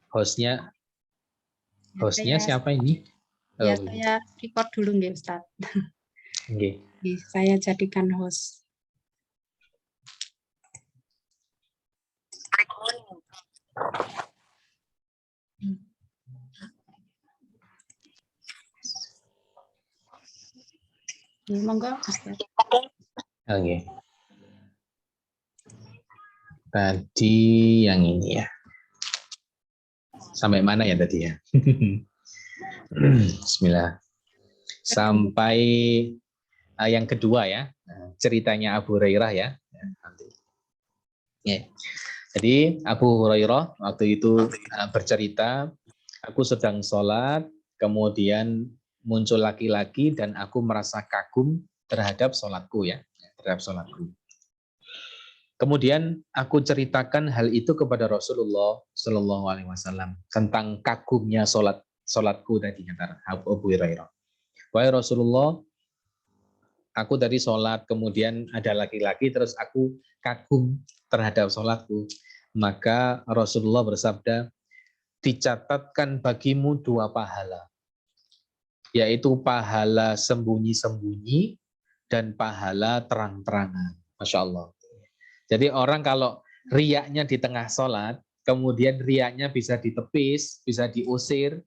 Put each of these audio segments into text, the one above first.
Hostnya Ya, siapa ini? Ya, saya record dulu nggih, Ustaz. Nggih. Saya jadikan host. Monggo, Ustaz. Oke. Tadi yang ini ya. Sampai mana ya tadi ya? Bismillah. Sampai yang kedua ya. Ceritanya Abu Hurairah ya. Nanti. Ya. Jadi Abu Hurairah waktu itu bercerita, aku sedang sholat, kemudian muncul laki-laki dan aku merasa kagum terhadap sholatku ya, terhadap sholatku. Kemudian aku ceritakan hal itu kepada Rasulullah Shallallahu Alaihi Wasallam tentang kagumnya sholatku tadi kata Abu Hurairah. Wahai Rasulullah, aku tadi sholat kemudian ada laki-laki terus aku kagum terhadap sholatku. Maka Rasulullah bersabda, dicatatkan bagimu 2 pahala, yaitu pahala sembunyi-sembunyi dan pahala terang-terangan. Masya Allah. Jadi orang kalau riaknya di tengah sholat, kemudian riaknya bisa ditepis, bisa diusir,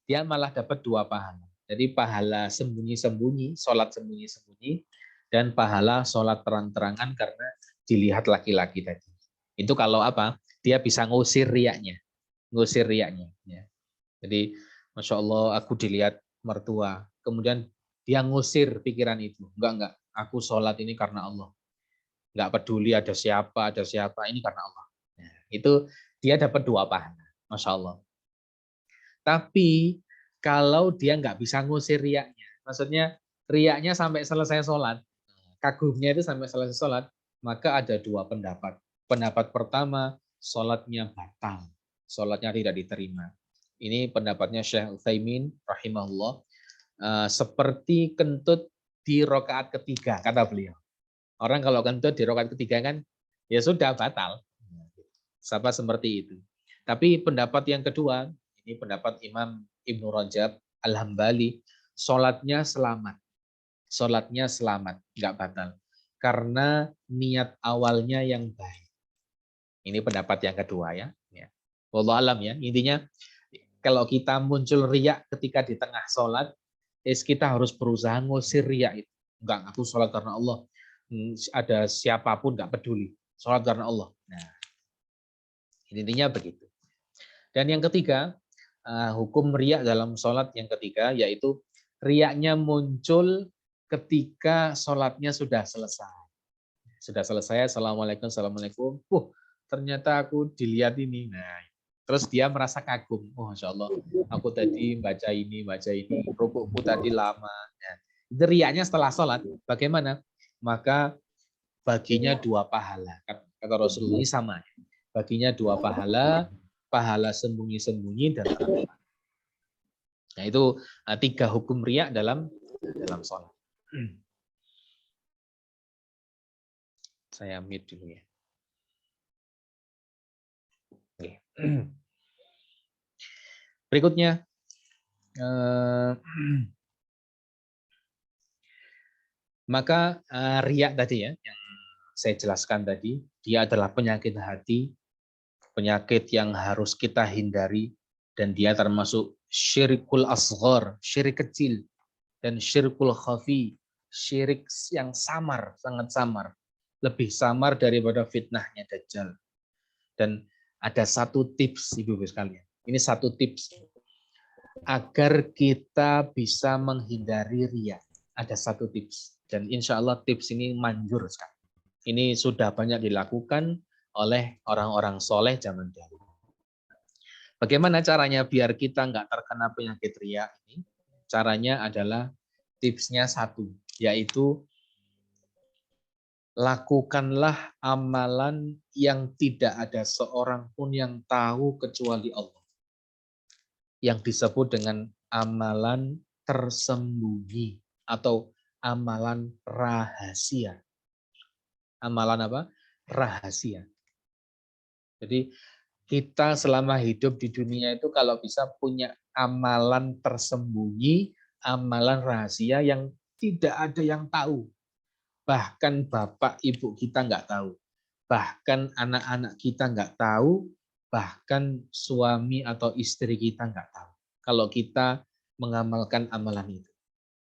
dia malah dapat 2 pahala. Jadi pahala sembunyi-sembunyi, sholat sembunyi-sembunyi, dan pahala sholat terang-terangan karena dilihat laki-laki tadi. Itu kalau apa? Dia bisa ngusir riaknya. Ngusir riaknya. Ya. Jadi, Masya Allah, aku dilihat mertua. Kemudian dia ngusir pikiran itu. Enggak. Aku sholat ini karena Allah. Nggak peduli ada siapa, ini karena Allah. Nah, itu dia dapat 2 pahala, Masya Allah. Tapi kalau dia nggak bisa ngusir riaknya, maksudnya riaknya sampai selesai sholat, kagumnya itu sampai selesai sholat, maka ada 2 pendapat. Pendapat pertama, sholatnya batal, sholatnya tidak diterima. Ini pendapatnya Syekh Utsaimin rahimahullah, seperti kentut di rakaat ketiga, kata beliau. Orang kalau kentut di rakaat ketiga kan, ya sudah batal. Sama seperti itu. Tapi pendapat yang kedua, ini pendapat Imam Ibnu Rajab Al-Hambali, sholatnya selamat. Sholatnya selamat, nggak batal. Karena niat awalnya yang baik. Ini pendapat yang kedua ya. Wallahu alam ya. Intinya kalau kita muncul riak ketika di tengah sholat, kita harus berusaha ngusir riak itu. Enggak, aku sholat karena Allah. Ada siapapun nggak peduli. Sholat karena Allah. Nah, intinya begitu. Dan yang ketiga, hukum riak dalam sholat yang ketiga, yaitu riaknya muncul ketika sholatnya sudah selesai. Sudah selesai, assalamualaikum. Ternyata aku dilihat ini. Nah, terus dia merasa kagum. Oh, Masya Allah, aku tadi baca ini, rukukku tadi lama. Nah, itu riaknya setelah sholat. Bagaimana? Maka baginya 2 pahala. Kata Rasulullah ini sama. Baginya 2 pahala, pahala sembunyi-sembunyi dan terang. Nah, itu 3 hukum riak dalam sholat. Saya mute dulu ya. Oke. Berikutnya, maka riak tadi ya, yang saya jelaskan tadi, dia adalah penyakit hati, penyakit yang harus kita hindari, dan dia termasuk syirikul asghar, syirik kecil, dan syirikul khafi, syirik yang samar, sangat samar, lebih samar daripada fitnahnya Dajjal. Dan ada satu tips, Ibu-ibu sekalian, ini satu tips agar kita bisa menghindari riya. Ada satu tips, dan insya Allah tips ini manjur sekali. Ini sudah banyak dilakukan oleh orang-orang soleh zaman dahulu. Bagaimana caranya biar kita nggak terkena penyakit riya ini? Caranya adalah tipsnya satu, yaitu lakukanlah amalan yang tidak ada seorang pun yang tahu kecuali Allah. Yang disebut dengan amalan tersembunyi atau amalan rahasia. Amalan apa? Rahasia. Jadi kita selama hidup di dunia itu kalau bisa punya amalan tersembunyi, amalan rahasia yang tidak ada yang tahu. Bahkan bapak ibu kita nggak tahu. Bahkan anak-anak kita nggak tahu. Bahkan suami atau istri kita nggak tahu. Kalau kita mengamalkan amalan itu.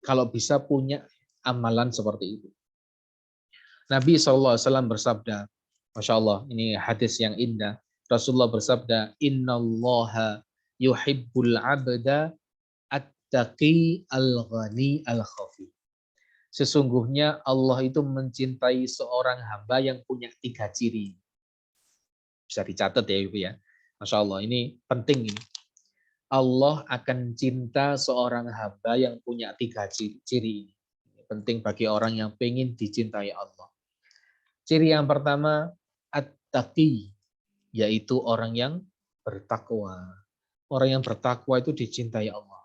Kalau bisa punya amalan seperti itu. Nabi SAW bersabda, Masya Allah, ini hadis yang indah. Rasulullah bersabda, Innallaha yuhibbul abda at-taqi al-ghani al-khafi. Sesungguhnya Allah itu mencintai seorang hamba yang punya 3 ciri. Bisa dicatat ya Ibu ya. Masya Allah, ini penting ini. Allah akan cinta seorang hamba yang punya 3 ciri. Penting bagi orang yang pengen dicintai Allah. Ciri yang pertama, at-taqi, yaitu orang yang bertakwa. Orang yang bertakwa itu dicintai Allah.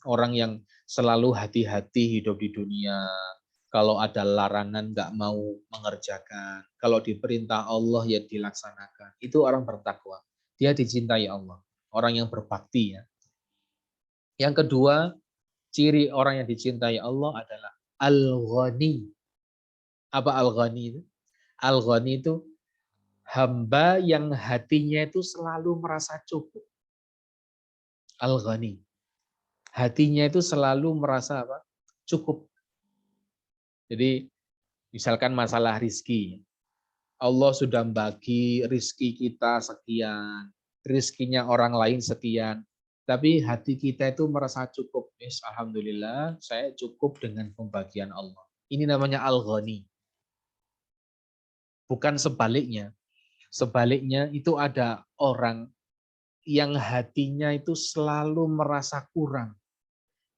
Orang yang selalu hati-hati hidup di dunia. Kalau ada larangan nggak mau mengerjakan. Kalau diperintah Allah ya dilaksanakan. Itu orang bertakwa. Dia dicintai Allah. Orang yang berbakti ya. Yang kedua, ciri orang yang dicintai Allah adalah al-ghani. Apa al-ghani itu? Al-ghani itu hamba yang hatinya itu selalu merasa cukup. Al-ghani. Hatinya itu selalu merasa apa? Cukup. Jadi misalkan masalah rizki. Allah sudah bagi rizki kita sekian. Rizkinya orang lain sekian. Tapi hati kita itu merasa cukup. Yes, alhamdulillah, saya cukup dengan pembagian Allah. Ini namanya al-ghani. Bukan sebaliknya. Sebaliknya itu ada orang yang hatinya itu selalu merasa kurang.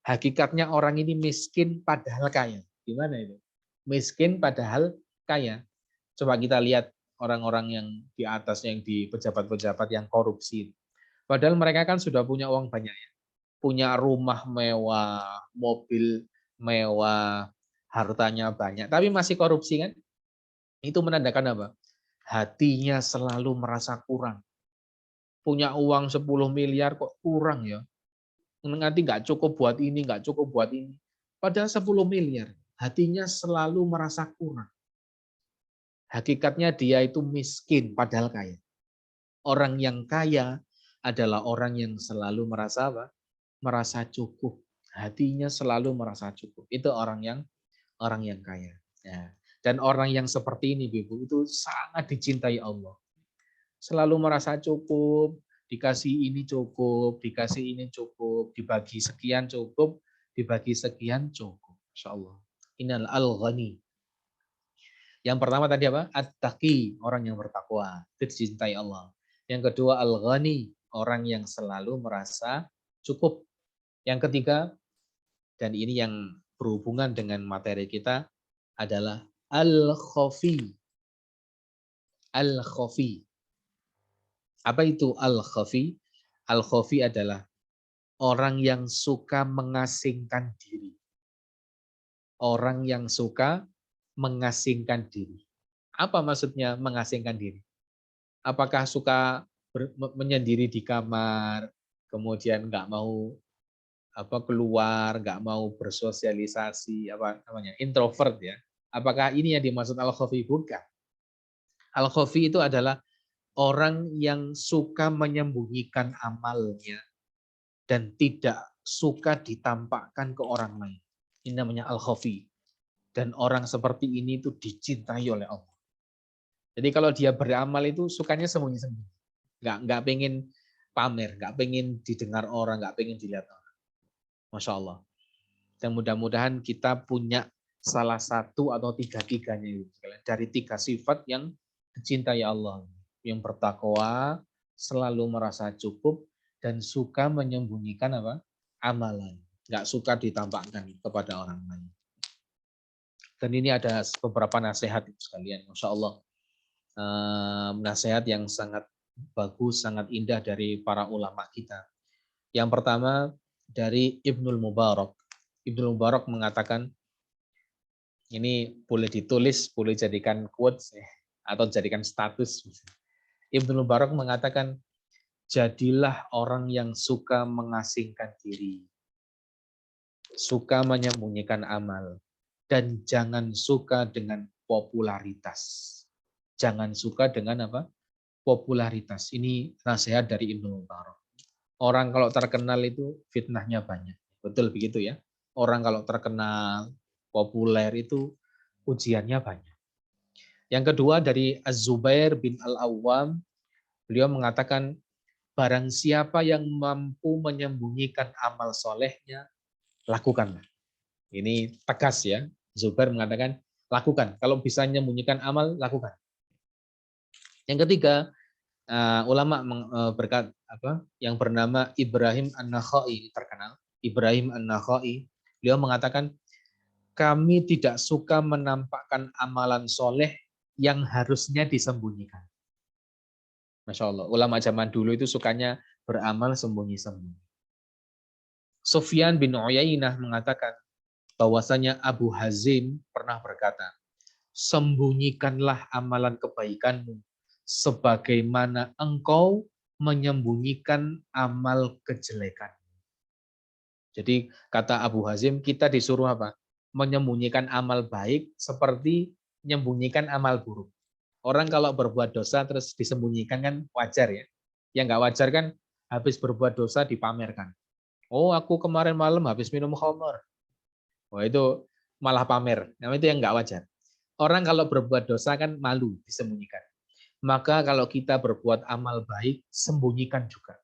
Hakikatnya orang ini miskin padahal kaya. Gimana itu? Miskin padahal kaya. Coba kita lihat orang-orang yang di atas, yang di pejabat-pejabat yang korupsi. Padahal mereka kan sudah punya uang banyak ya. Punya rumah mewah, mobil mewah, hartanya banyak. Tapi masih korupsi kan? Itu menandakan apa? Hatinya selalu merasa kurang. Punya uang 10 miliar kok kurang ya. Nanti nggak cukup buat ini, nggak cukup buat ini. Padahal 10 miliar. Hatinya selalu merasa kurang. Hakikatnya dia itu miskin padahal kaya. Orang yang kaya adalah orang yang selalu merasa apa? Merasa cukup. Hatinya selalu merasa cukup. Itu orang yang kaya. Ya. Dan orang yang seperti ini, Ibu, itu sangat dicintai Allah. Selalu merasa cukup, dikasih ini cukup, dikasih ini cukup, dibagi sekian cukup, dibagi sekian cukup. Insya Allah. Innal al-ghani. Yang pertama tadi apa? At-taqi, orang yang bertakwa. Itu dicintai Allah. Yang kedua, al-ghani, orang yang selalu merasa cukup. Yang ketiga, dan ini yang berhubungan dengan materi kita, adalah al-khafi. Al-khafi. Apa itu al-khafi? Al-khafi adalah orang yang suka mengasingkan diri. Orang yang suka mengasingkan diri. Apa maksudnya mengasingkan diri? Apakah suka menyendiri di kamar, kemudian nggak mau keluar, nggak mau bersosialisasi, apa namanya, introvert ya? Apakah ini yang dimaksud al-khafi? Bukan. Al-khafi itu adalah orang yang suka menyembunyikan amalnya dan tidak suka ditampakkan ke orang lain. Ini namanya al-khafi. Dan orang seperti ini itu dicintai oleh Allah. Jadi kalau dia beramal itu sukanya sembunyi-sembunyi. Nggak pengen pamer, nggak pengen didengar orang, nggak pengen dilihat orang. Masya Allah. Dan mudah-mudahan kita punya salah satu atau tiga-tiganya itu. Dari 3 sifat yang dicintai Allah. Yang bertakwa, selalu merasa cukup, dan suka menyembunyikan apa? Amalan. Nggak suka ditampakkan kepada orang lain. Dan ini ada beberapa nasihat sekalian, Masya Allah. Nasihat yang sangat bagus, sangat indah dari para ulama kita. Yang pertama dari Ibnul Mubarak. Ibnul Mubarak mengatakan, ini boleh ditulis, boleh jadikan quotes atau jadikan status. Ibnul Mubarak mengatakan, jadilah orang yang suka mengasingkan diri, suka menyembunyikan amal, dan jangan suka dengan popularitas. Jangan suka dengan apa? Popularitas. Ini nasihat dari Ibnu Mubarak. Orang kalau terkenal itu fitnahnya banyak. Betul begitu ya? Orang kalau terkenal, populer itu ujiannya banyak. Yang kedua dari Az-Zubair bin Al-Awwam, beliau mengatakan, barang siapa yang mampu menyembunyikan amal solehnya, lakukanlah. Ini tegas ya. Zubair mengatakan, lakukan. Kalau bisa menyembunyikan amal, lakukan. Yang ketiga, ulama berkat apa yang bernama Ibrahim An-Nakhai, terkenal. Ibrahim An-Nakhai, beliau mengatakan, kami tidak suka menampakkan amalan soleh yang harusnya disembunyikan. Masya Allah, ulama zaman dulu itu sukanya beramal sembunyi-sembunyi. Sufyan bin Uyainah mengatakan bahwasanya Abu Hazim pernah berkata, sembunyikanlah amalan kebaikanmu sebagaimana engkau menyembunyikan amal kejelekan. Jadi kata Abu Hazim, kita disuruh apa? Menyembunyikan amal baik seperti menyembunyikan amal buruk. Orang kalau berbuat dosa terus disembunyikan kan wajar ya. Yang nggak wajar kan habis berbuat dosa dipamerkan. Oh, aku kemarin malam habis minum khamar. Wah, itu malah pamer. Nah, itu yang nggak wajar. Orang kalau berbuat dosa kan malu disembunyikan. Maka kalau kita berbuat amal baik, sembunyikan juga.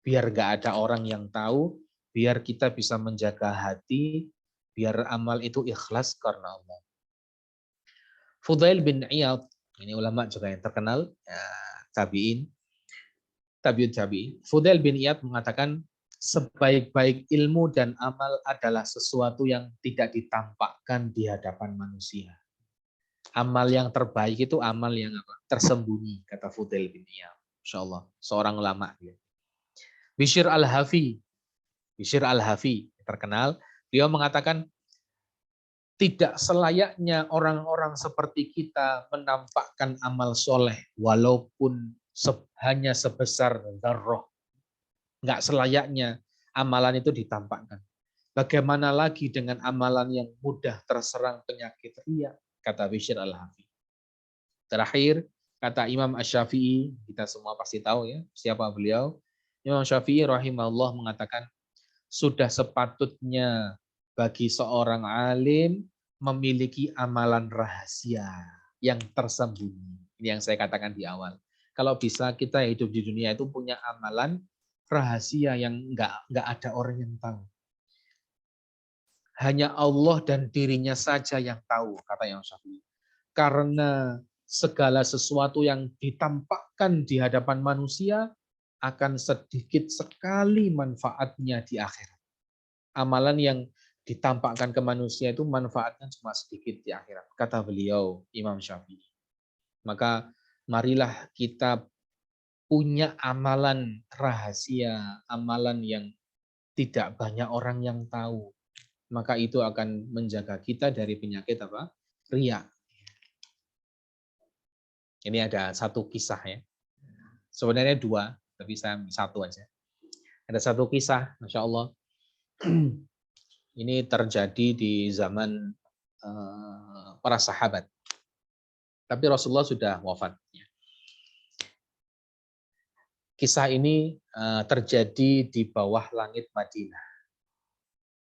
Biar nggak ada orang yang tahu, biar kita bisa menjaga hati, biar amal itu ikhlas karena Allah. Fudail bin Iyad, ini ulama juga yang terkenal, ya, tabi'in, tabi'ut tabi'in. Fudail bin Iyad mengatakan, sebaik-baik ilmu dan amal adalah sesuatu yang tidak ditampakkan di hadapan manusia. Amal yang terbaik itu amal yang apa? Tersembunyi, kata Fudail bin Iyad. Insya Allah, seorang ulama. Bishr al-Hafi, Bishr al-Hafi terkenal, beliau mengatakan tidak selayaknya orang-orang seperti kita menampakkan amal soleh walaupun hanya sebesar dzarrah. Enggak selayaknya amalan itu ditampakkan. Bagaimana lagi dengan amalan yang mudah terserang penyakit riya, kata Bishr al-Hafi. Terakhir, kata Imam Asy-Syafi'i, kita semua pasti tahu ya, siapa beliau. Imam Syafi'i rahimahullah mengatakan, sudah sepatutnya bagi seorang alim memiliki amalan rahasia yang tersembunyi. Ini yang saya katakan di awal. Kalau bisa kita hidup di dunia itu punya amalan rahasia yang nggak ada orang yang tahu. Hanya Allah dan dirinya saja yang tahu, kata Imam Syafi'i. Karena segala sesuatu yang ditampakkan di hadapan manusia akan sedikit sekali manfaatnya di akhirat. Amalan yang ditampakkan ke manusia itu manfaatnya cuma sedikit di akhirat, kata beliau Imam Syafi'i. Maka marilah kita punya amalan rahasia, amalan yang tidak banyak orang yang tahu. Maka itu akan menjaga kita dari penyakit apa? Riya. Ini ada satu kisah ya. Sebenarnya dua, tapi saya satu aja. Ada satu kisah, Masya Allah. Ini terjadi di zaman para sahabat. Tapi Rasulullah sudah wafat. Kisah ini terjadi di bawah langit Madinah.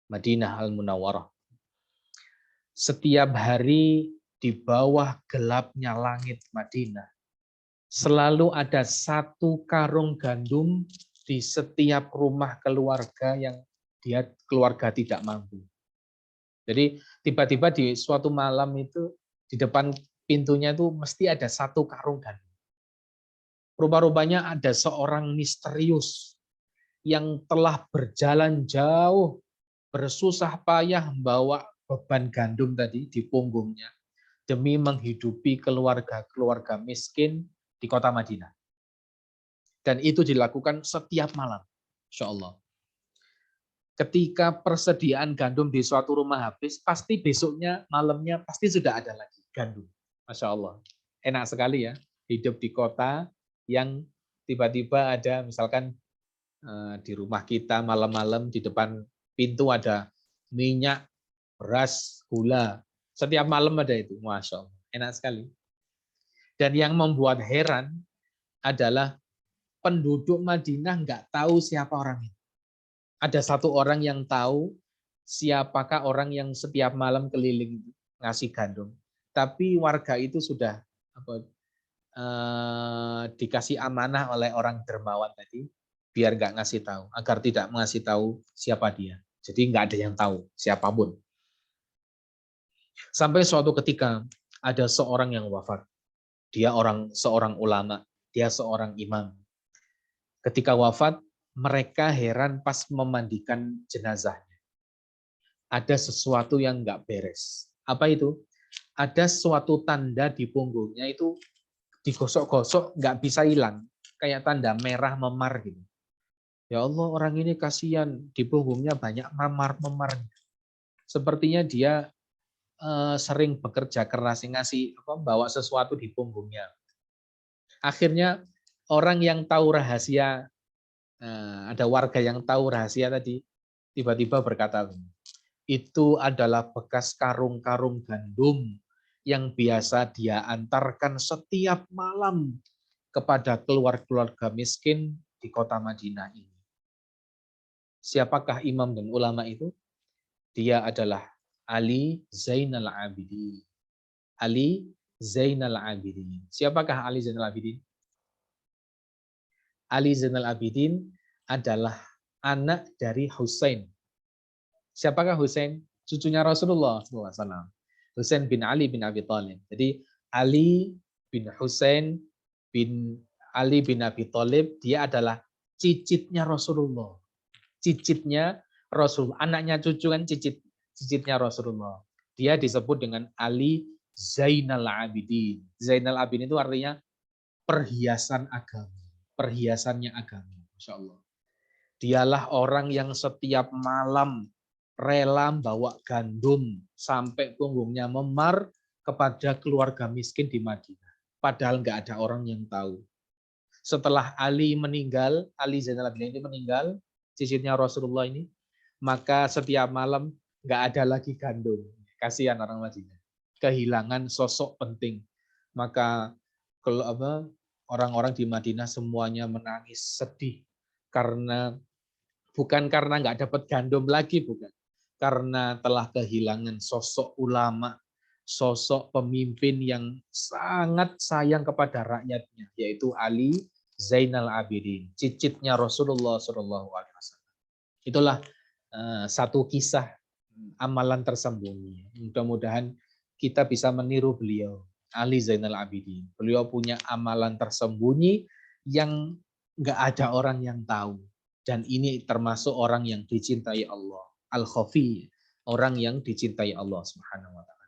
Madinah Al-Munawwarah. Setiap hari di bawah gelapnya langit Madinah, selalu ada satu karung gandum di setiap rumah keluarga yang dia keluarga tidak mampu. Jadi tiba-tiba di suatu malam itu di depan pintunya itu mesti ada satu karung gandum. Rupa-rupanya ada seorang misterius yang telah berjalan jauh, bersusah payah membawa beban gandum tadi di punggungnya demi menghidupi keluarga-keluarga miskin di kota Madinah. Dan itu dilakukan setiap malam, insya Allah. Ketika persediaan gandum di suatu rumah habis, pasti besoknya, malamnya, pasti sudah ada lagi gandum. Masya Allah. Enak sekali ya, hidup di kota yang tiba-tiba ada misalkan di rumah kita malam-malam di depan pintu ada minyak, beras, gula. Setiap malam ada itu, Masya Allah. Enak sekali. Dan yang membuat heran adalah penduduk Madinah nggak tahu siapa orang itu. Ada satu orang yang tahu siapakah orang yang setiap malam keliling ngasih gandum. Tapi warga itu sudah dikasih amanah oleh orang dermawan tadi, biar nggak ngasih tahu, agar tidak mengasih tahu siapa dia. Jadi nggak ada yang tahu, siapapun. Sampai suatu ketika ada seorang yang wafat. Dia seorang ulama, dia seorang imam. Ketika wafat, mereka heran pas memandikan jenazahnya. Ada sesuatu yang nggak beres. Apa itu? Ada suatu tanda di punggungnya itu digosok-gosok nggak bisa hilang. Kayak tanda merah memar gitu. Ya Allah, orang ini kasihan, di punggungnya banyak memar-memar. Sepertinya dia sering bekerja keras, ngasih bawa sesuatu di punggungnya. Akhirnya orang yang tahu rahasia, ada warga yang tahu rahasia tadi, tiba-tiba berkata, itu adalah bekas karung-karung gandum yang biasa dia antarkan setiap malam kepada keluarga miskin di kota Madinah ini. Siapakah imam dan ulama itu? Dia adalah Ali Zainal Abidin. Ali Zainal Abidin. Siapakah Ali Zainal Abidin? Ali Zainal Abidin adalah anak dari Husain. Siapakah Husain? Cucunya Rasulullah SAW. Husain bin Ali bin Abi Thalib. Jadi Ali bin Husain bin Ali bin Abi Thalib, dia adalah cicitnya Rasulullah. Cicitnya Rasul, anaknya cucu kan cicitnya Rasulullah. Dia disebut dengan Ali Zainal Abidin. Zainal Abidin itu artinya perhiasan agama, perhiasannya agama. Masya Allah. Dialah orang yang setiap malam rela bawa gandum sampai punggungnya memar kepada keluarga miskin di Madinah. Padahal nggak ada orang yang tahu. Setelah Ali meninggal, Ali Zainal Abidin ini meninggal, cicitnya Rasulullah ini, maka setiap malam nggak ada lagi gandum. Kasihan orang Madinah, kehilangan sosok penting. Maka kalau orang-orang di Madinah semuanya menangis sedih bukan karena nggak dapat gandum lagi, bukan, karena telah kehilangan sosok ulama, sosok pemimpin yang sangat sayang kepada rakyatnya, yaitu Ali Zainal Abidin, cicitnya Rasulullah SAW. Itulah satu kisah amalan tersembunyi. Mudah-mudahan kita bisa meniru beliau, Ali Zainal Abidin. Beliau punya amalan tersembunyi yang nggak ada orang yang tahu. Dan ini termasuk orang yang dicintai Allah. Al-Khafi, orang yang dicintai Allah Subhanahu wa Ta'ala.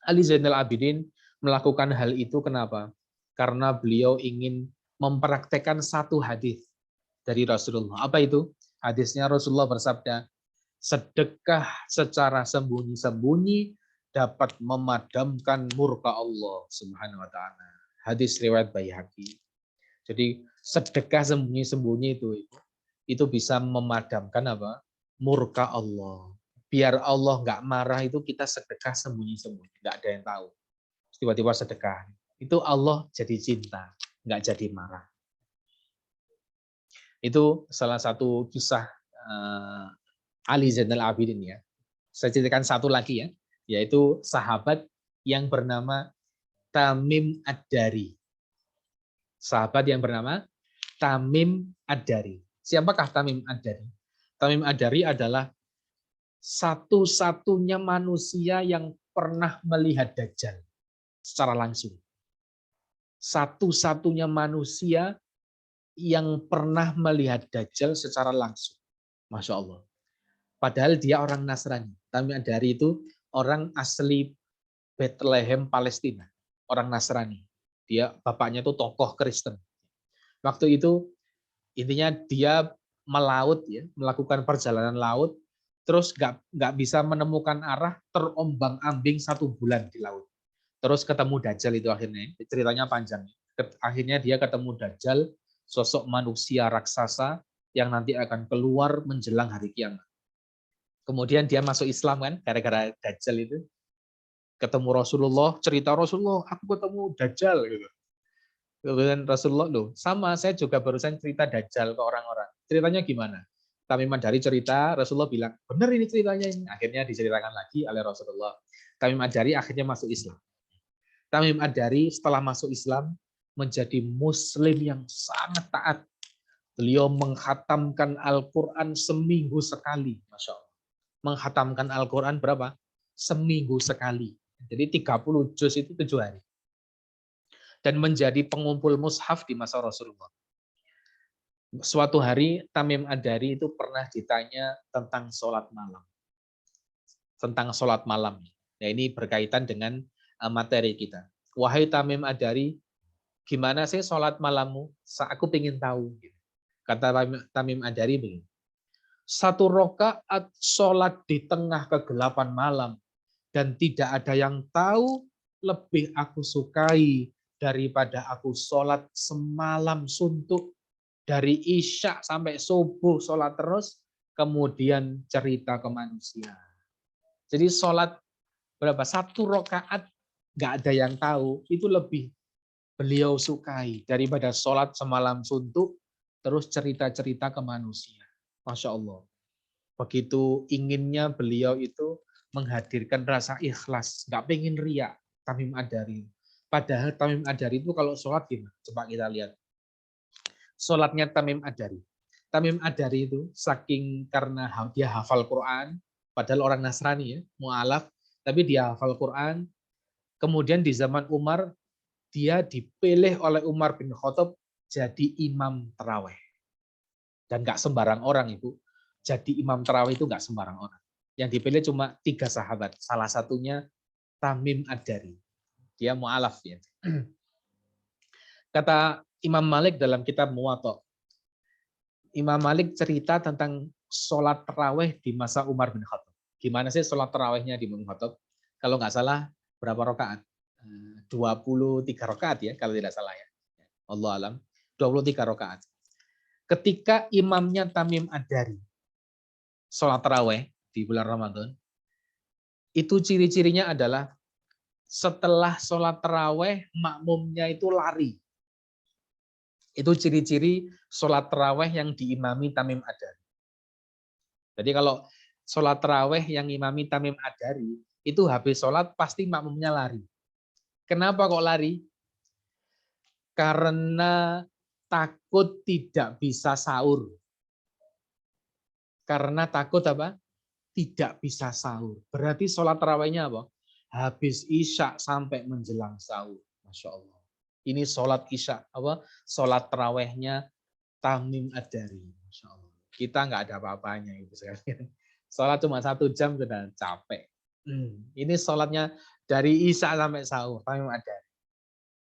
Ali Zainal Abidin melakukan hal itu kenapa? Karena beliau ingin mempraktekkan satu hadis dari Rasulullah. Apa itu? Hadisnya Rasulullah bersabda, sedekah secara sembunyi-sembunyi dapat memadamkan murka Allah Subhanahu wa Ta'ala. Hadis riwayat Baihaqi. Jadi sedekah sembunyi-sembunyi itu bisa memadamkan apa? Murka Allah. Biar Allah nggak marah itu kita sedekah sembunyi-sembunyi, nggak ada yang tahu. Tiba-tiba sedekah, itu Allah jadi cinta, nggak jadi marah. Itu salah satu kisah Ali Zainal Abidin ya. Saya ceritakan satu lagi ya, yaitu sahabat yang bernama Tamim Ad-Dari. Sahabat yang bernama Tamim Ad-Dari. Siapakah Tamim Ad-Dari? Tamim Ad-Dari adalah satu-satunya manusia yang pernah melihat Dajjal secara langsung. Satu-satunya manusia yang pernah melihat Dajjal secara langsung. Masya Allah. Padahal dia orang Nasrani. Tamim Ad-Dari itu orang asli Bethlehem, Palestina. Orang Nasrani. Dia bapaknya itu tokoh Kristen. Waktu itu intinya dia melaut ya, melakukan perjalanan laut, terus nggak bisa menemukan arah, terombang-ambing 1 bulan di laut. Terus ketemu Dajjal itu akhirnya, ceritanya panjang. Akhirnya dia ketemu Dajjal, sosok manusia raksasa yang nanti akan keluar menjelang hari kiamat. Kemudian dia masuk Islam kan, gara-gara Dajjal itu. Ketemu Rasulullah, cerita Rasulullah, aku ketemu Dajjal gitu. Kemudian Rasulullah, loh sama, saya juga barusan cerita Dajjal ke orang-orang. Ceritanya gimana? Tamim Ad-Dari cerita, Rasulullah bilang, benar ini ceritanya ini. Akhirnya diceritakan lagi oleh Rasulullah. Tamim Ad-Dari akhirnya masuk Islam. Tamim Ad-Dari setelah masuk Islam, menjadi muslim yang sangat taat. Beliau menghatamkan Al-Quran seminggu sekali. Masya Allah. Menghatamkan Al-Quran berapa? Seminggu sekali. Jadi 30 juz itu 7 hari. Dan menjadi pengumpul mushaf di masa Rasulullah. Suatu hari Tamim Ad-Dari itu pernah ditanya tentang sholat malam. Tentang sholat malam. Nah, ini berkaitan dengan materi kita. Wahai Tamim Ad-Dari, gimana sih sholat malammu? Aku ingin tahu. Kata Tamim Ad-Dari begini. 1 rakaat sholat di tengah kegelapan malam dan tidak ada yang tahu, lebih aku sukai daripada aku sholat semalam suntuk dari isya sampai subuh sholat terus, kemudian cerita ke manusia. Jadi sholat berapa? 1 rakaat nggak ada yang tahu, itu lebih beliau sukai daripada sholat semalam suntuk terus cerita-cerita ke manusia. Masya Allah. Begitu inginnya beliau itu menghadirkan rasa ikhlas, nggak pengen riak. Tamim Ad-Dari. Padahal Tamim Ad-Dari itu kalau sholat gimana? Coba kita lihat. Sholatnya Tamim Ad-Dari. Tamim Ad-Dari itu saking karena dia hafal Quran, padahal orang Nasrani ya, mu'alaf, tapi dia hafal Quran. Kemudian di zaman Umar, dia dipilih oleh Umar bin Khattab jadi imam taraweh. Dan nggak sembarang orang itu. Jadi imam taraweh itu nggak sembarang orang. Yang dipilih cuma 3 sahabat. Salah satunya Tamim Ad-Dari. Dia mu'alaf ya. Kata Imam Malik dalam kitab Muwatta. Imam Malik cerita tentang sholat taraweh di masa Umar bin Khattab. Gimana sih sholat tarawehnya di Umar bin Khattab? Kalau nggak salah berapa rakaat? 23 rakaat ya kalau tidak salah ya. Allah alam. 23 rakaat. Ketika imamnya Tamim Ad-Dari sholat taraweh di bulan Ramadan, itu ciri-cirinya adalah setelah sholat taraweh makmumnya itu lari. Itu ciri-ciri sholat taraweh yang diimami Tamim Ad-Dari. Jadi kalau sholat taraweh yang imami Tamim Ad-Dari, itu habis sholat pasti makmumnya lari. Kenapa kok lari? Karena takut tidak bisa sahur. Karena takut apa? Tidak bisa sahur. Berarti sholat tarawehnya apa? Habis isya sampai menjelang sahur. Masya Allah. Ini sholat isya, apa? Sholat tarawehnya Tamim Ad-Dari. Masya Allah. Kita nggak ada apa-apanya itu sekalian. Sholat cuma 1 jam sudah capek. Ini sholatnya dari isya sampai sahur. Tamim Ad-Dari.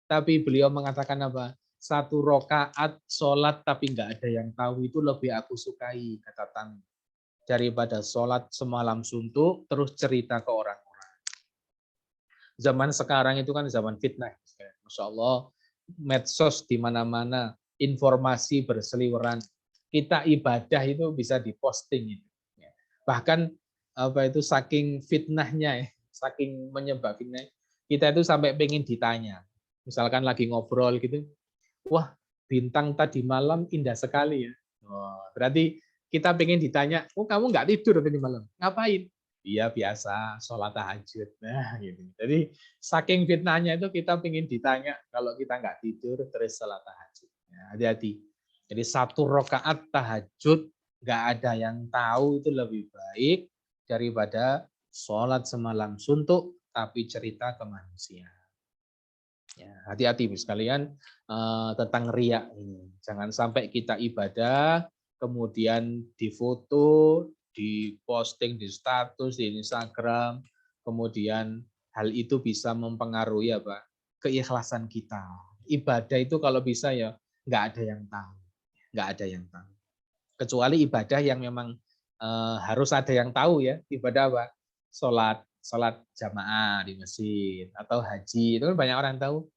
Tapi beliau mengatakan apa? 1 rakaat sholat tapi nggak ada yang tahu itu lebih aku sukai, kata Tamim. Daripada sholat semalam suntuk terus cerita ke orang-orang. Zaman sekarang itu kan zaman fitnah. Masya Allah, medsos di mana-mana, informasi berseliweran. Kita ibadah itu bisa diposting. Bahkan apa itu saking fitnahnya, saking menyebab fitnah, kita itu sampai pengen ditanya. Misalkan lagi ngobrol gitu, wah bintang tadi malam indah sekali ya. Berarti kita pengen ditanya, oh kamu nggak tidur tadi malam, ngapain? Iya biasa, sholat tahajud. Nah, gitu. Jadi saking fitnahnya itu kita pengen ditanya kalau kita nggak tidur terus sholat tahajud. Nah, hati-hati. Jadi 1 rakaat tahajud nggak ada yang tahu itu lebih baik daripada sholat semalam suntuk tapi cerita ke manusia. Ya, hati-hati sekalian tentang riya ini. Jangan sampai kita ibadah kemudian difoto, diposting di status di Instagram, kemudian hal itu bisa mempengaruhi apa? Keikhlasan kita. Ibadah itu kalau bisa ya nggak ada yang tahu, nggak ada yang tahu. Kecuali ibadah yang memang harus ada yang tahu ya, ibadah apa? Sholat jamaah di masjid atau haji itu kan banyak orang tahu.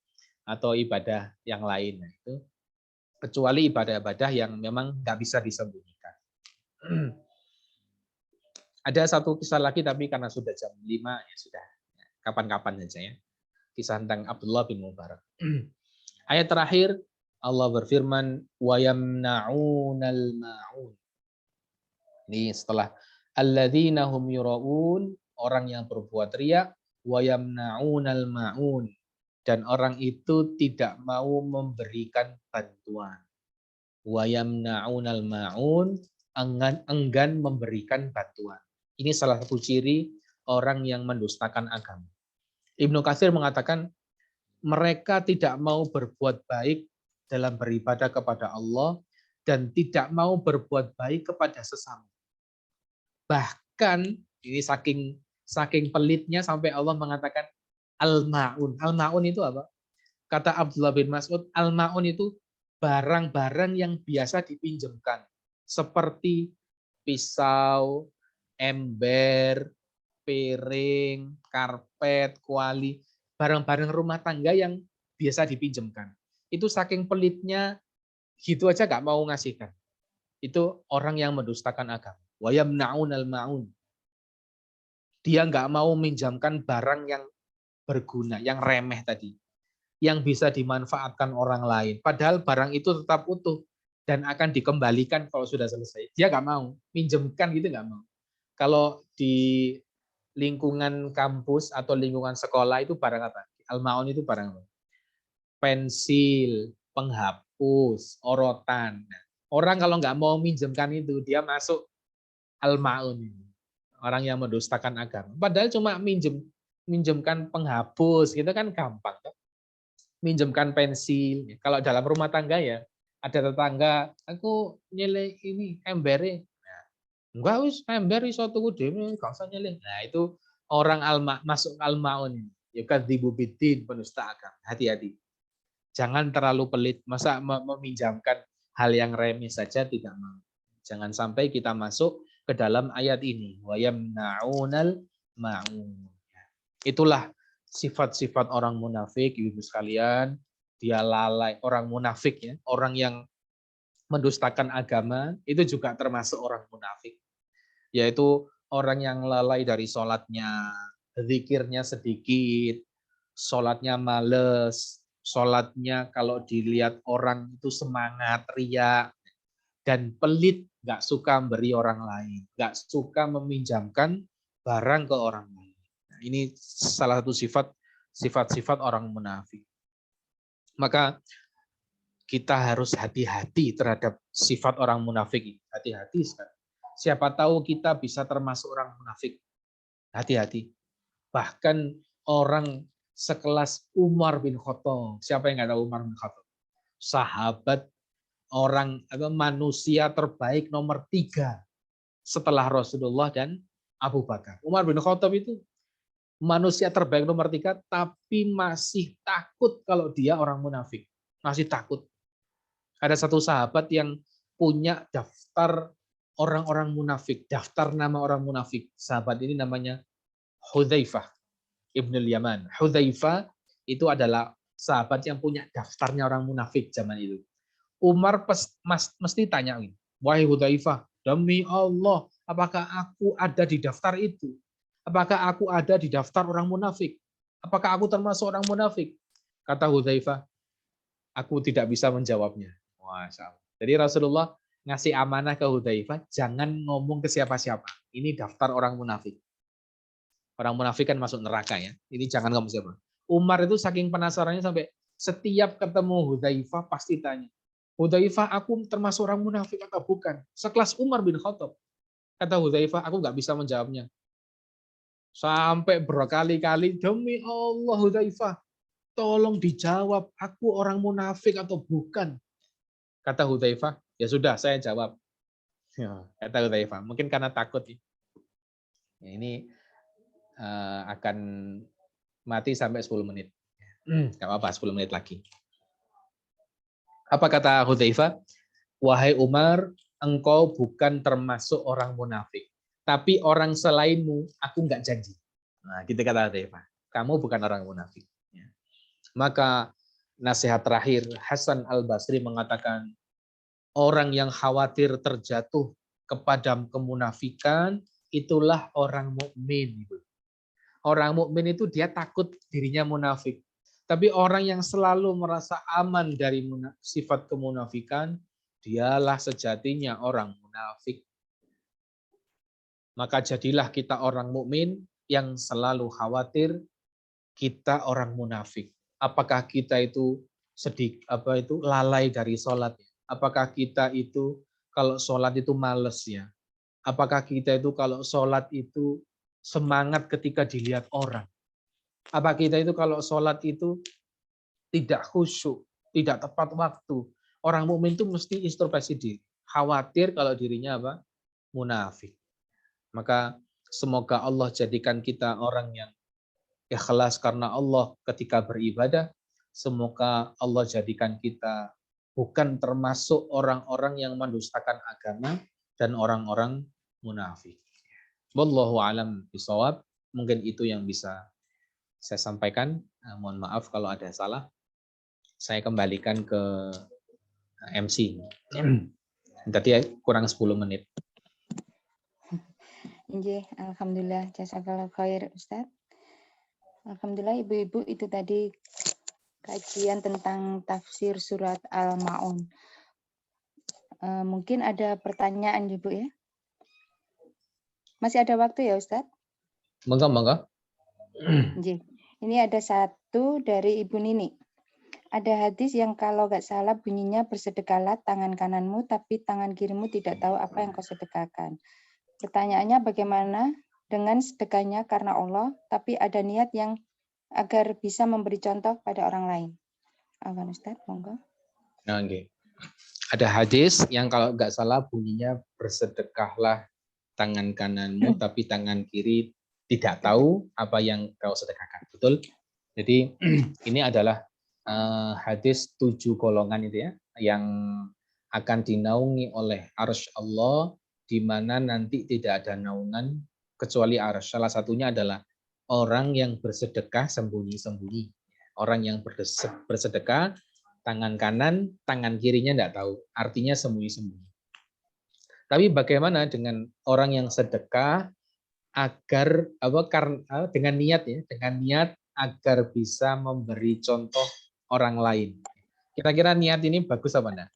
atau ibadah yang lain. Nah, itu kecuali ibadah-ibadah yang memang nggak bisa disembunyikan. Ada satu kisah lagi, tapi karena sudah jam 5 ya sudah, kapan-kapan saja ya. Kisah tentang Abdullah bin Mubarak. Ayat terakhir Allah berfirman wa yamna'unal ma'un. Ini setelah alladzina hum yura'un, orang yang berbuat riya, wa yamna'unal ma'un, dan orang itu tidak mau memberikan bantuan. Wa yamna'unal ma'un, enggan memberikan bantuan. Ini salah satu ciri orang yang mendustakan agama. Ibnu Katsir mengatakan mereka tidak mau berbuat baik dalam beribadah kepada Allah dan tidak mau berbuat baik kepada sesama. Bahkan ini saking pelitnya sampai Allah mengatakan al-ma'un. Al-ma'un itu apa? Kata Abdullah bin Mas'ud, al-ma'un itu barang-barang yang biasa dipinjamkan seperti pisau, ember, piring, karpet, kuali, barang-barang rumah tangga yang biasa dipinjamkan. Itu saking pelitnya, gitu aja nggak mau ngasihkan. Itu orang yang mendustakan agama. Wa yamna'unal ma'un. Dia nggak mau minjamkan barang yang berguna, yang remeh tadi, yang bisa dimanfaatkan orang lain. Padahal barang itu tetap utuh dan akan dikembalikan kalau sudah selesai. Dia nggak mau minjemkan gitu, nggak mau. Kalau di lingkungan kampus atau lingkungan sekolah itu barang apa? Al-ma'un itu barang apa? Pensil, penghapus, orotan. Orang kalau nggak mau minjemkan itu, dia masuk al-ma'un. Orang yang mendustakan agama. Padahal cuma minjemkan penghapus, gitu kan gampang. Minjemkan pensil. Kalau dalam rumah tangga ya, ada tetangga, aku nyeleh ini embere. Enggak wis ember iso tuku dhewe, gak usah nyelih. Nah, itu orang masuk al-maun ini. Yukadzibu biddin, penusta agama. Hati-hati. Jangan terlalu pelit. Masa meminjamkan hal yang remeh saja tidak mau. Jangan sampai kita masuk ke dalam ayat ini. Wa yamna'unal ma'un. Itulah sifat-sifat orang munafik, ibu sekalian. Dia lalai, orang munafik ya, orang yang mendustakan agama, itu juga termasuk orang munafik. Yaitu orang yang lalai dari sholatnya, zikirnya sedikit, sholatnya males, sholatnya kalau dilihat orang itu semangat, riak, dan pelit, nggak suka beri orang lain, nggak suka meminjamkan barang ke orang lain. Nah, ini salah satu sifat-sifat orang munafik. Maka kita harus hati-hati terhadap sifat orang munafik. Hati-hati sekali. Siapa tahu kita bisa termasuk orang munafik. Hati-hati. Bahkan orang sekelas Umar bin Khattab. Siapa yang nggak tahu Umar bin Khattab? Sahabat, orang atau manusia terbaik nomor 3 setelah Rasulullah dan Abu Bakar. Umar bin Khattab itu manusia terbaik nomor 3, tapi masih takut kalau dia orang munafik. Masih takut. Ada satu sahabat yang punya daftar orang-orang munafik, daftar nama orang munafik. Sahabat ini namanya Hudzaifah Ibnul Yaman. Hudzaifah itu adalah sahabat yang punya daftarnya orang munafik zaman itu. Umar mesti tanya, wahai Hudzaifah, demi Allah, apakah aku ada di daftar itu? Apakah aku ada di daftar orang munafik? Apakah aku termasuk orang munafik? Kata Hudzaifah, aku tidak bisa menjawabnya. Masya Allah. Jadi Rasulullah ngasih amanah ke Hudzaifah, jangan ngomong ke siapa-siapa. Ini daftar orang munafik. Orang munafik kan masuk neraka ya. Ini jangan ngomong siapa. Umar itu saking penasarannya sampai setiap ketemu Hudzaifah pasti tanya, Hudzaifah, aku termasuk orang munafik atau bukan? Sekelas Umar bin Khattab. Kata Hudzaifah, aku nggak bisa menjawabnya. Sampai berkali-kali, demi Allah Hudzaifah, tolong dijawab, aku orang munafik atau bukan? Kata Hudzaifah, ya sudah saya jawab. Kata Hudzaifah, mungkin karena takut. Ya, ini akan mati sampai 10 menit. Nggak apa-apa, 10 menit lagi. Apa kata Hudzaifah? Wahai Umar, engkau bukan termasuk orang munafik. Tapi orang selainmu, aku nggak janji. Nah, gitu kata Hudzaifah. Kamu bukan orang munafik. Maka nasihat terakhir Hasan Al-Basri mengatakan, orang yang khawatir terjatuh kepada kemunafikan itulah orang mukmin. Orang mukmin itu dia takut dirinya munafik. Tapi orang yang selalu merasa aman dari sifat kemunafikan, dialah sejatinya orang munafik. Maka jadilah kita orang mukmin yang selalu khawatir kita orang munafik. Apakah kita itu lalai dari sholat? Apakah kita itu kalau sholat itu males ya? Apakah kita itu kalau sholat itu semangat ketika dilihat orang? Apa kita itu kalau sholat itu tidak khusyuk, tidak tepat waktu? Orang mukmin itu mesti introspeksi diri, khawatir kalau dirinya apa? Munafik. Maka semoga Allah jadikan kita orang yang ikhlas karena Allah ketika beribadah. Semoga Allah jadikan kita bukan termasuk orang-orang yang mendustakan agama dan orang-orang munafik. Wallahu alam bishawab. Mungkin itu yang bisa saya sampaikan. Mohon maaf kalau ada salah. Saya kembalikan ke MC. Tadi kurang 10 menit. Alhamdulillah, jazakallahu khair Ustaz. Alhamdulillah ibu-ibu, itu tadi kajian tentang tafsir surat Al-Maun. Mungkin ada pertanyaan Ibu ya? Masih ada waktu ya Ustaz? Monggo. Ini ada satu dari Ibu Nini. Ada hadis yang kalau nggak salah bunyinya, bersedekahlah tangan kananmu tapi tangan kirimu tidak tahu apa yang kau sedekahkan. Pertanyaannya, bagaimana dengan sedekahnya karena Allah tapi ada niat yang agar bisa memberi contoh pada orang lain? Awan Ustaz, monggo. Nah, okay. Ada hadis yang kalau nggak salah bunyinya, bersedekahlah tangan kananmu tapi tangan kiri tidak tahu apa yang kau sedekahkan. Betul? Jadi ini adalah hadis 7 golongan itu ya, yang akan dinaungi oleh arsy Allah, di mana nanti tidak ada naungan kecuali arsy. Salah satunya adalah orang yang bersedekah sembunyi-sembunyi. Orang yang bersedekah tangan kanan, tangan kirinya tidak tahu, artinya sembunyi-sembunyi. Tapi bagaimana dengan orang yang sedekah agar dengan niat ya, dengan niat agar bisa memberi contoh orang lain. Kira-kira niat ini bagus apa enggak?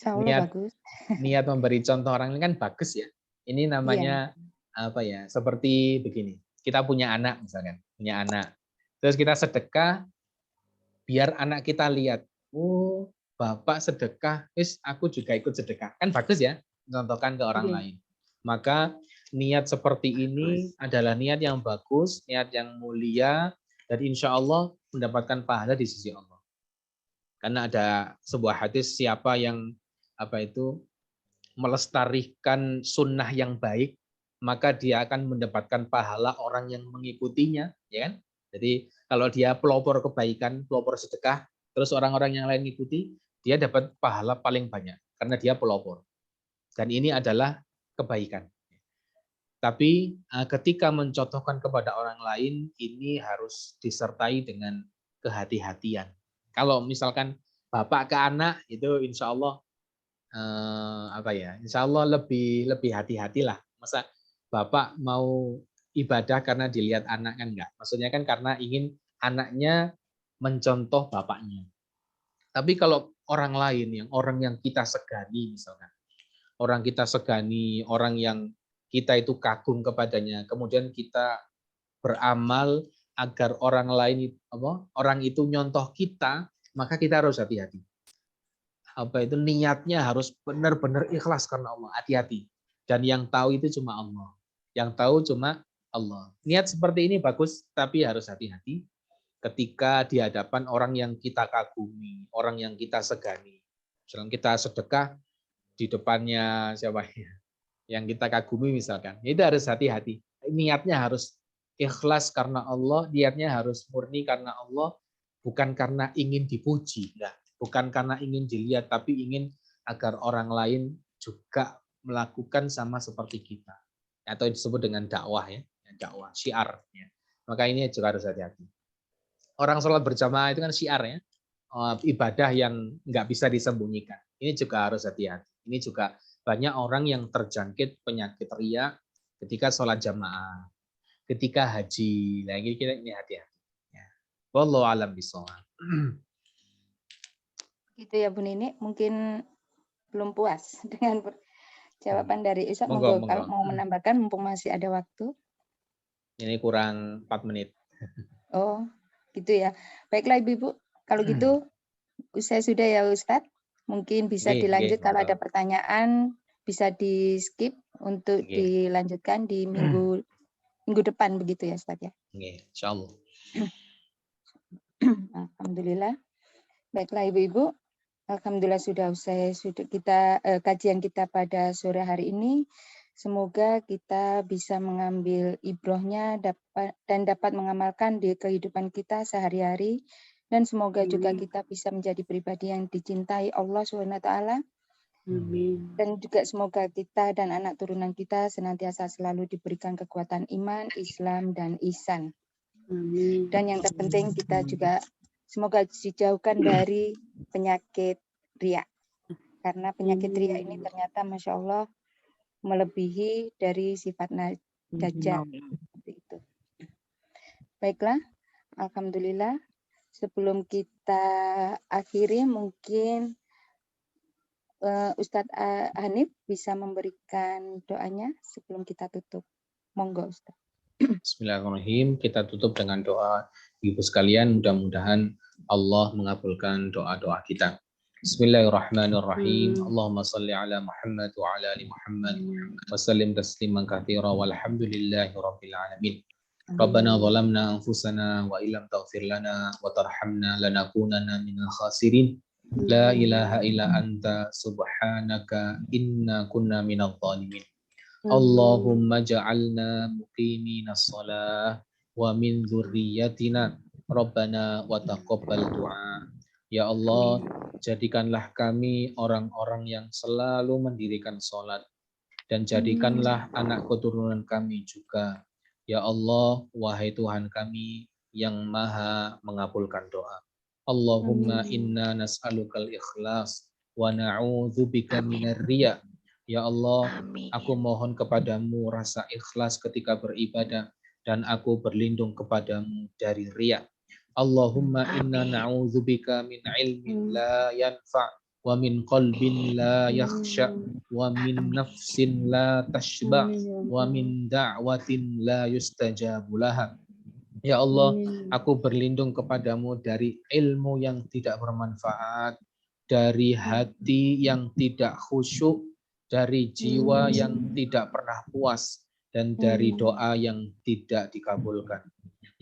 Bagus. Niat memberi contoh orang lain kan bagus ya. Ini namanya seperti begini. Kita punya anak misalkan, punya anak. Terus kita sedekah biar anak kita lihat, oh, Bapak sedekah, aku juga ikut sedekah. Kan bagus ya, contohkan ke orang lain. Maka niat seperti ini adalah niat yang bagus, niat yang mulia, dan insya Allah mendapatkan pahala di sisi Allah. Karena ada sebuah hadis, siapa yang melestarikan sunnah yang baik, maka dia akan mendapatkan pahala orang yang mengikutinya, ya kan? Jadi kalau dia pelopor kebaikan, pelopor sedekah, terus orang-orang yang lain mengikuti, dia dapat pahala paling banyak karena dia pelopor. Dan ini adalah kebaikan. Tapi ketika mencontohkan kepada orang lain, ini harus disertai dengan kehati-hatian. Kalau misalkan bapak ke anak, itu insya Allah insya Allah lebih hati-hatilah. Masa bapak mau ibadah karena dilihat anak kan enggak? Maksudnya kan karena ingin anaknya mencontoh bapaknya. Tapi kalau orang lain, orang yang kita segani misalkan, orang kita segani, orang yang kita itu kagum kepadanya, kemudian kita beramal agar orang lain orang itu nyontoh kita, maka kita harus hati-hati. Niatnya harus benar-benar ikhlas karena Allah, hati-hati. Dan yang tahu itu cuma Allah. Yang tahu cuma Allah. Niat seperti ini bagus, tapi harus hati-hati ketika di hadapan orang yang kita kagumi, orang yang kita segani. Misalkan kita sedekah di depannya siapa ya? Yang kita kagumi misalkan. Itu harus hati-hati. Niatnya harus ikhlas karena Allah, niatnya harus murni karena Allah, bukan karena ingin dipuji, enggak. Bukan karena ingin dilihat, tapi ingin agar orang lain juga melakukan sama seperti kita. Atau disebut dengan dakwah ya, dakwah syiar. Ya. Maka ini juga harus hati-hati. orang sholat berjamaah itu kan syiar ya, ibadah yang nggak bisa disembunyikan. Ini juga harus hati-hati. Ini juga banyak orang yang terjangkit penyakit riya ketika sholat jamaah, ketika haji. Nah, ini hati-hati. Ya. Wallahu a'lam bishawab. Gitu ya Bu Nini, mungkin belum puas dengan jawaban dari Ustaz. Monggo, Monggo kalau monggo. mau menambahkan mumpung masih ada waktu. Ini kurang 4 menit. Oh, gitu ya. Baiklah Ibu-ibu, kalau gitu usai sudah ya Ustadz. Mungkin bisa Nggih, dilanjut nggih, kalau monggo. ada pertanyaan bisa di-skip untuk Nggih. dilanjutkan di minggu depan begitu ya Ustadz ya. Nggih, insyaallah. Alhamdulillah. Baiklah Ibu-ibu, alhamdulillah sudah usai kita kajian kita pada sore hari ini. Semoga kita bisa mengambil ibrohnya dan dapat mengamalkan di kehidupan kita sehari-hari. Dan semoga juga kita bisa menjadi pribadi yang dicintai Allah SWT. Dan juga semoga kita dan anak turunan kita senantiasa selalu diberikan kekuatan iman, Islam, dan ihsan. Dan yang terpenting kita juga semoga dijauhkan dari penyakit riya. Karena penyakit riya ini ternyata Masya Allah melebihi dari sifat dajjal. Seperti itu. Baiklah, alhamdulillah. Sebelum kita akhiri, mungkin Ustadz Hanif bisa memberikan doanya sebelum kita tutup. Monggo Ustadz. Bismillahirrahmanirrahim. Kita tutup dengan doa Ibu sekalian. Mudah-mudahan Allah mengabulkan doa-doa kita. Bismillahirrahmanirrahim. Allahumma salli ala Muhammad wa ala ali Muhammad wa sallim tasliman katsira walhamdulillahi rabbil alamin. Rabbana zalamna anfusana wa illam taghfir lana wa tarhamna lanakunanna minal khasirin. La ilaha illa anta subhanaka inna kunna minadh dhalimin. Allahumma ja'alna muqimina shalah wa min dzurriyyatina Rabbana wa taqabbal du'a. Ya Allah, jadikanlah kami orang-orang yang selalu mendirikan salat dan jadikanlah anak keturunan kami juga. Ya Allah, wahai Tuhan kami yang maha mengabulkan doa. Allahumma inna nas'alukal ikhlas wa na'udzubika minar riya. Ya Allah, aku mohon kepadamu rasa ikhlas ketika beribadah dan aku berlindung kepadamu dari riya. Allahumma inna na'udzubika min ilmin la yanfa' wa min qalbin la yakhsha wa min nafsin la tashba wa min da'watin la yustajabu laha. Ya Allah, aku berlindung kepadamu dari ilmu yang tidak bermanfaat, dari hati yang tidak khusyuk, dari jiwa yang tidak pernah puas, dan dari doa yang tidak dikabulkan.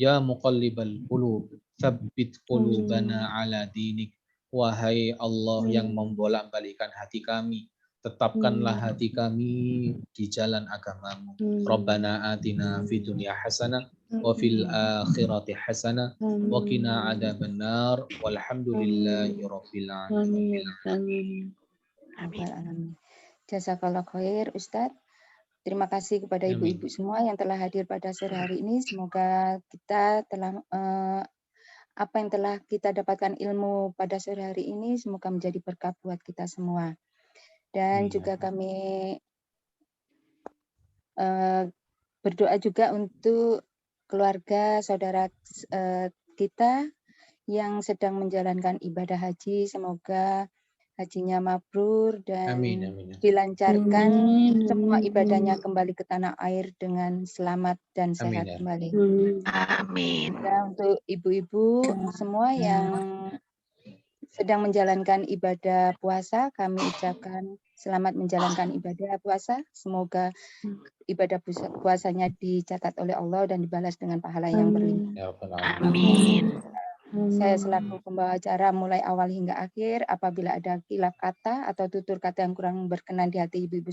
Ya muqallibal qulub, tsabbit qulubana ala dinik. Wahai Allah yang membolak-balikan hati kami, tetapkanlah hati kami di jalan agamamu. Rabbana atina fid dunya hasanah wa fil akhirati hasanah wa qina adzabannar walhamdulillahi rabbil alamin. Amin. Jazakallah khair Ustadz. Terima kasih kepada ibu-ibu semua yang telah hadir pada sore hari ini. Semoga kita telah apa yang telah kita dapatkan ilmu pada sore hari ini semoga menjadi berkah buat kita semua. Dan juga kami berdoa juga untuk keluarga saudara kita yang sedang menjalankan ibadah haji. Semoga hajinya mabrur dan dilancarkan semua ibadahnya kembali ke tanah air dengan selamat dan sehat kembali. Amin. Dan untuk ibu-ibu semua yang sedang menjalankan ibadah puasa, kami ucapkan selamat menjalankan ibadah puasa. Semoga ibadah puasanya dicatat oleh Allah dan dibalas dengan pahala yang berlimpah. Amin. Saya selaku pembawa acara mulai awal hingga akhir, apabila ada khilaf kata atau tutur kata yang kurang berkenan di hati ibu-ibu